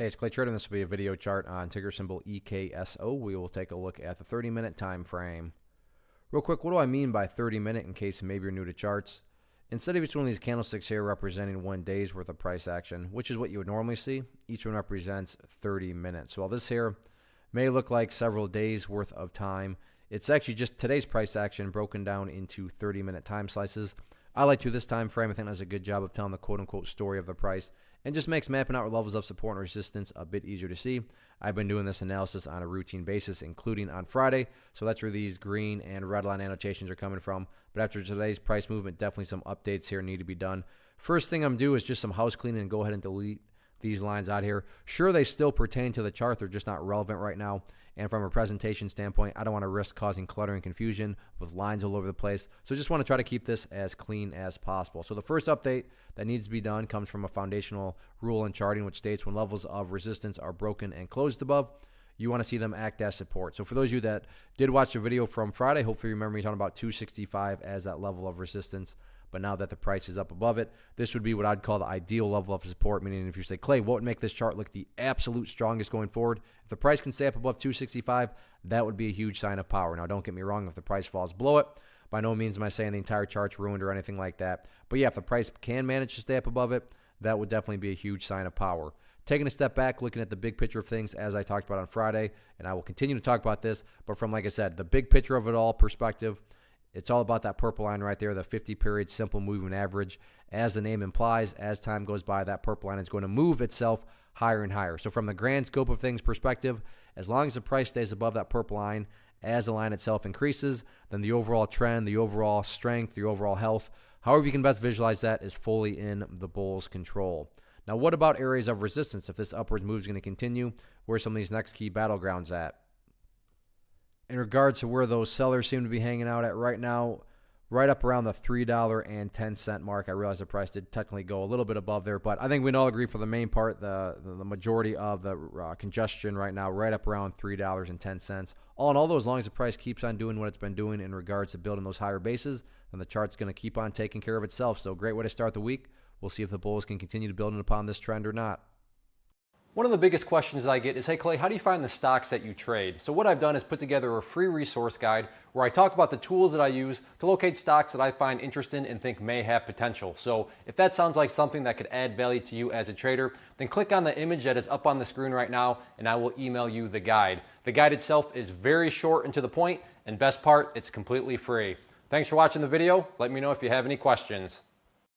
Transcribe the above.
Hey, it's Clay Trader, and this will be a video chart on ticker symbol EKSO. We will take a look at the 30-minute time frame. Real quick, what do I mean by 30-minute in case maybe you're new to charts? Instead of each one of these candlesticks here representing 1 day's worth of price action, which is what you would normally see, each one represents 30 minutes. So while this here may look like several days worth of time, it's actually just today's price action broken down into 30-minute time slices. I like to this time frame. I think that's a good job of telling the quote-unquote story of the price and just makes mapping out levels of support and resistance a bit easier to see. I've been doing this analysis on a routine basis, including on Friday, so that's where these green and red line annotations are coming from. But after today's price movement, definitely some updates here need to be done. First thing I'm doing is just some house cleaning and go ahead and delete these lines out here. Sure, they still pertain to the chart. They're just not relevant right now. And from a presentation standpoint, I don't want to risk causing clutter and confusion with lines all over the place. So just want to try to keep this as clean as possible. So the first update that needs to be done comes from a foundational rule in charting, which states when levels of resistance are broken and closed above, you want to see them act as support. So for those of you that did watch the video from Friday, hopefully you remember me talking about 265 as that level of resistance. But now that the price is up above it, this would be what I'd call the ideal level of support, meaning if you say, Clay, what would make this chart look the absolute strongest going forward? If the price can stay up above 265, that would be a huge sign of power. Now, don't get me wrong, if the price falls below it, by no means am I saying the entire chart's ruined or anything like that. But yeah, if the price can manage to stay up above it, that would definitely be a huge sign of power. Taking a step back, looking at the big picture of things, as I talked about on Friday, and I will continue to talk about this, but from, like I said, the big picture of it all perspective, it's all about that purple line right there, the 50-period simple moving average. As the name implies, as time goes by, that purple line is going to move itself higher and higher. So from the grand scope of things perspective, as long as the price stays above that purple line, as the line itself increases, then the overall trend, the overall strength, the overall health, however you can best visualize that, is fully in the bull's control. Now, what about areas of resistance? If this upwards move is going to continue, where are some of these next key battlegrounds at? In regards to where those sellers seem to be hanging out at right now, right up around the $3.10 mark. I realize the price did technically go a little bit above there, but I think we can all agree for the main part, the majority of the congestion right now, right up around $3.10. All in all, though, as long as the price keeps on doing what it's been doing in regards to building those higher bases, then the chart's going to keep on taking care of itself. So great way to start the week. We'll see if the bulls can continue to build upon this trend or not. One of the biggest questions that I get is, hey Clay, how do you find the stocks that you trade? So what I've done is put together a free resource guide where I talk about the tools that I use to locate stocks that I find interesting and think may have potential. So if that sounds like something that could add value to you as a trader, then click on the image that is up on the screen right now and I will email you the guide. The guide itself is very short and to the point, and best part, it's completely free. Thanks for watching the video. Let me know if you have any questions.